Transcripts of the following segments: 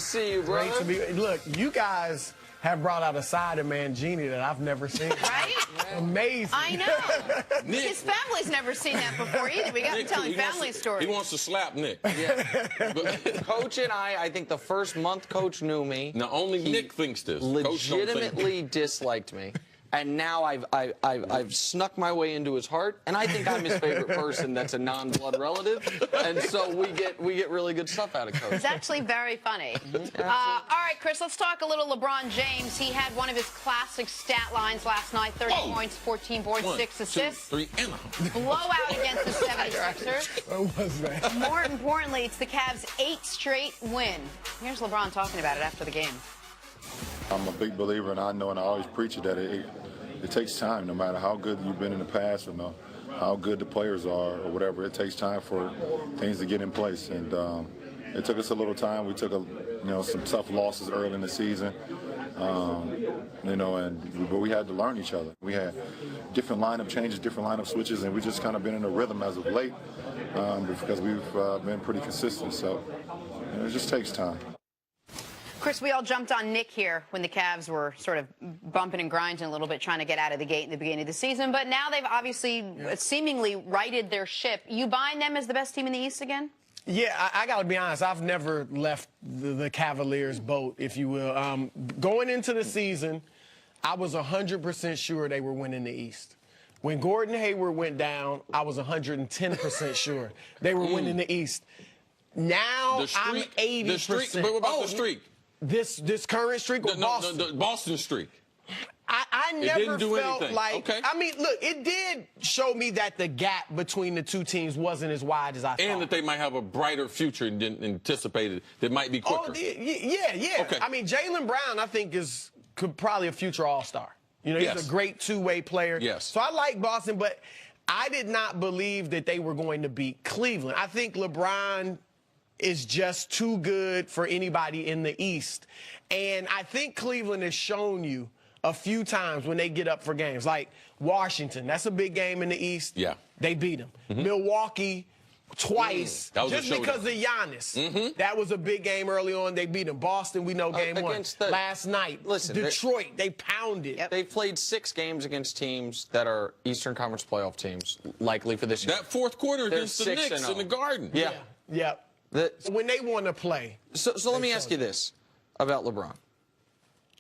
see you, brother. Great to be. Look, you guys have brought out a side of Mangini that I've never seen. Right? Amazing. I know. Nick. His family's never seen that before either. We got him telling family stories. He wants to slap Nick. Yeah. Coach and I think the first month Coach knew me. Now, only Nick thinks this. Coach don't think. Legitimately disliked me. And now I've snuck my way into his heart, and I think I'm his favorite person that's a non-blood relative. And so we get really good stuff out of Coach. It's actually very funny. All right, Chris, let's talk a little LeBron James. He had one of his classic stat lines last night, 30 points, 14 boards, 6 assists. 1, 2, 3, and a Blowout against the 76ers. What was that? More importantly, it's the Cavs' 8th straight win. Here's LeBron talking about it after the game. I'm a big believer, and I know, and I always preach it, that it takes time, no matter how good you've been in the past or how good the players are or whatever. It takes time for things to get in place, and it took us a little time. We took some tough losses early in the season, but we had to learn each other. We had different lineup changes, different lineup switches, and we just kind of been in a rhythm as of late because we've been pretty consistent. So it just takes time. Chris, we all jumped on Nick here when the Cavs were sort of bumping and grinding a little bit, trying to get out of the gate in the beginning of the season. But now they've obviously seemingly righted their ship. You buying them as the best team in the East again? Yeah, I got to be honest. I've never left the Cavaliers boat, if you will. Going into the season, I was 100% sure they were winning the East. When Gordon Hayward went down, I was 110% sure they were winning the East. Now I'm 80%. The streak, but what about the streak? This current streak or Boston? The Boston streak. I never felt anything. like. Okay. I mean, look, it did show me that the gap between the two teams wasn't as wide as I thought. And that they might have a brighter future than anticipated. That might be quicker. Oh, yeah. Okay. I mean, Jaylen Brown, I think, could probably a future All-Star. He's a great two-way player. Yes. So I like Boston, but I did not believe that they were going to beat Cleveland. I think LeBron is just too good for anybody in the East. And I think Cleveland has shown you a few times when they get up for games. Like Washington, that's a big game in the East. Yeah. They beat them. Milwaukee, twice, just because of Giannis. That was a big game early on. They beat them. Boston, we know game one. Last night, Detroit, they pounded. They've played 6 games against teams that are Eastern Conference playoff teams, likely for this year. That fourth quarter against the Knicks in the Garden. Yeah. When they want to play. So let me ask you this about LeBron.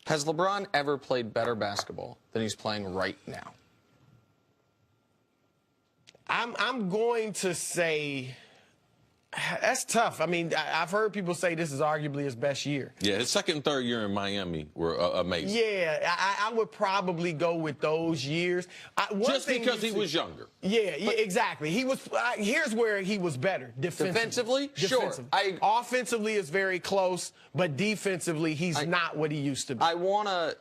Has LeBron ever played better basketball than he's playing right now? I'm going to say that's tough. I mean, I've heard people say this is arguably his best year. Yeah, his second and third year in Miami were amazing. Yeah, I would probably go with those years. Just because he was younger. Yeah, exactly. He was. Here's where he was better. Defensively? Sure. Offensively is very close, but defensively he's not what he used to be.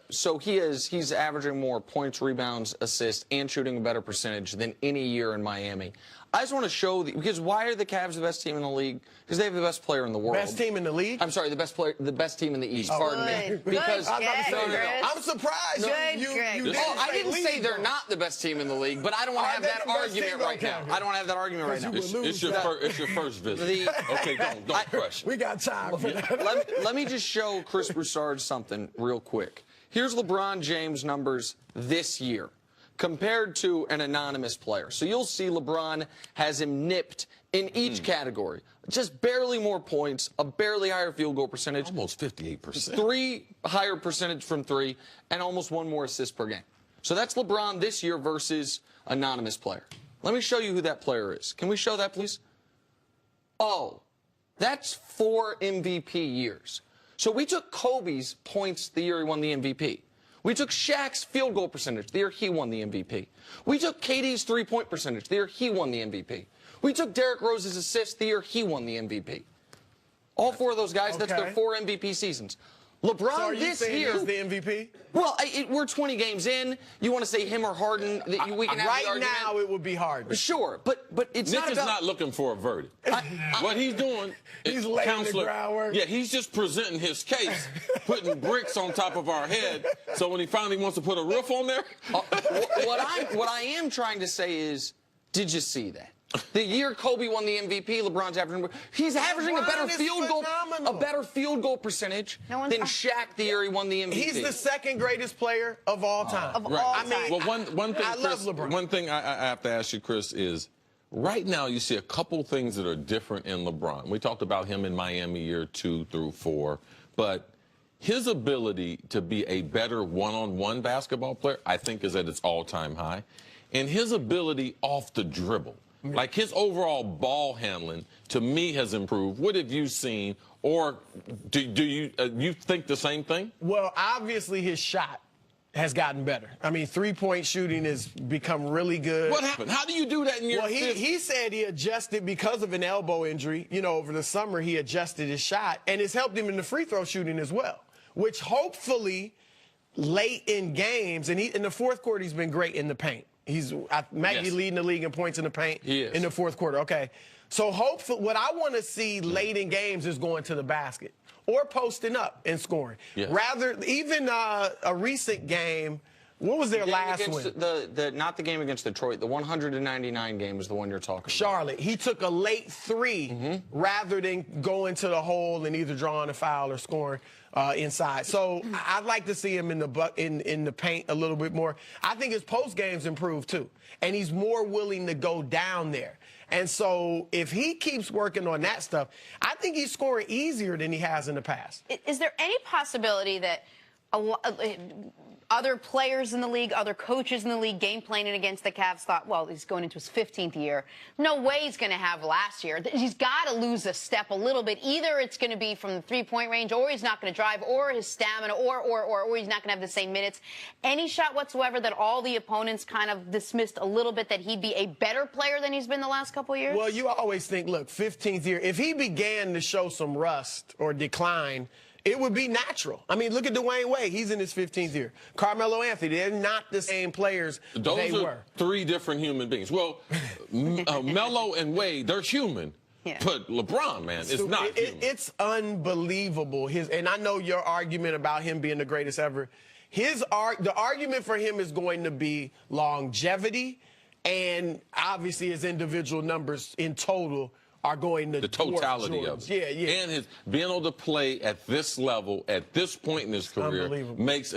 So he's averaging more points, rebounds, assists, and shooting a better percentage than any year in Miami. I just want to show because why are the Cavs the best team in the league? Because they have the best player in the world. Best team in the league? I'm sorry, the best team in the East. Pardon me. Because I'm surprised. I didn't say they're not the best team in the league, but I don't want to have that argument right now. I don't want to have that argument right now. It's your first visit. Okay, don't crush. We got time for that. Let me just show Chris Broussard something real quick. Here's LeBron James' numbers this year compared to an anonymous player. So you'll see LeBron has him nipped in each category. Just barely more points, a barely higher field goal percentage. Almost 58%. 3 higher percentage from 3, and almost 1 more assist per game. So that's LeBron this year versus anonymous player. Let me show you who that player is. Can we show that, please? Oh, that's 4 MVP years. So we took Kobe's points the year he won the MVP. We took Shaq's field goal percentage the year he won the MVP. We took KD's three-point percentage the year he won the MVP. We took Derrick Rose's assists the year he won the MVP. All 4 of those guys, that's their 4 MVP seasons. LeBron this year is the MVP? Well, we're 20 games in. You want to say him or Harden? We can have right the argument. now, it would be Harden. Sure, but it's Nick not is not looking for a verdict. What he's doing is laying the groundwork. Yeah, he's just presenting his case, putting bricks on top of our head. So when he finally wants to put a roof on there, what I am trying to say is, did you see that? The year Kobe won the MVP, LeBron's averaging. He's averaging a better field goal percentage than Shaq the year he won the MVP. He's the second greatest player of all time. Of all time. I mean, Well, one thing, I Chris, love LeBron. one thing I have to ask you, Chris, is right now you see a couple things that are different in LeBron. We talked about him in Miami year 2 through 4, but his ability to be a better one-on-one basketball player, I think, is at its all-time high. And his ability off the dribble, like his overall ball handling, to me has improved. What have you seen, or do you think the same thing? Well, obviously his shot has gotten better. I mean, three-point shooting has become really good. What happened? How do you do that in your Well, he said he adjusted because of an elbow injury. You know, over the summer he adjusted his shot, and it's helped him in the free throw shooting as well, which hopefully late in games, and in the fourth quarter he's been great in the paint. He's leading the league in points in the paint in the fourth quarter. Okay. So hopefully what I want to see late in games is going to the basket or posting up and scoring. Yes. Rather, even a recent game, what was their last win? Not the game against Detroit. The 199 game is the one you're talking about. Charlotte. He took a late three rather than going to the hole and either drawing a foul or scoring inside. So I'd like to see him in the paint a little bit more. I think his post game's improved too, and he's more willing to go down there. And so if he keeps working on that stuff, I think he's scoring easier than he has in the past. Is there any possibility that other players in the league, other coaches in the league, game planning against the Cavs thought, well, he's going into his 15th year. No way he's going to have last year. He's got to lose a step a little bit. Either it's going to be from the three-point range, or he's not going to drive, or his stamina, or he's not going to have the same minutes. Any shot whatsoever that all the opponents kind of dismissed a little bit, that he'd be a better player than he's been the last couple of years? Well, you always think, look, 15th year, if he began to show some rust or decline, it would be natural. I mean, look at Dwayne Wade. He's in his 15th year. Carmelo Anthony, they're not the same players they were. Three different human beings. Well, Melo and Wade, they're human. Yeah. But LeBron, man, is not human. It's unbelievable. And I know your argument about him being the greatest ever. The argument for him is going to be longevity, and obviously his individual numbers in total are going to the totality of it. Yeah. And his being able to play at this level, at this point in his career, makes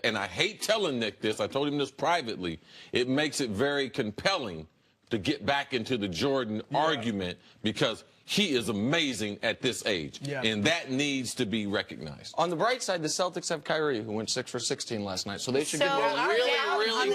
and I hate telling Nick this, I told him this privately, it makes it very compelling to get back into the Jordan argument, because he is amazing at this age. Yeah. And that needs to be recognized. On the bright side, the Celtics have Kyrie, who went 6 for 16 last night. So they should get really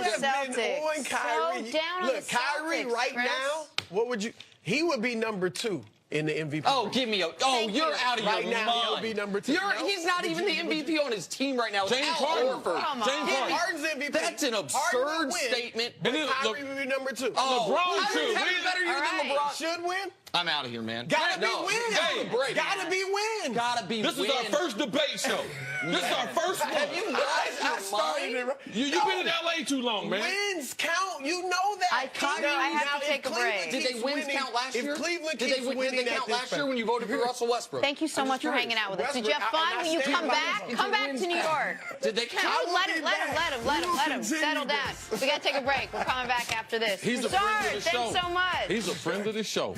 good. Kyrie. Look, Kyrie right now, what would you... He would be number 2 in the MVP. Oh, give me a... Oh, you're out of your mind. Right now, he would be number 2. He's not even the MVP on his team right now. James Harden. James Harden's MVP. That's an absurd statement. But Kyrie would be number 2. Oh, LeBron should win. Better year than LeBron. Should win? I'm out of here, man. Gotta be win. Gotta be win. Gotta be win. This is our first debate show. This is our first one. Have you lost your mind? You've been in L.A. too long, man. Wins count. You know that. I have to take a break. Did they wins count last year? If Cleveland keeps winning, did they count last year when you voted for Russell Westbrook? Thank you so much for hanging out with us. Did you have fun? Will you come back? Come back to New York. Did they count? Let him. Settle down. We got to take a break. We're coming back after this. He's a friend of the show. Thanks so much. He's a friend of the show.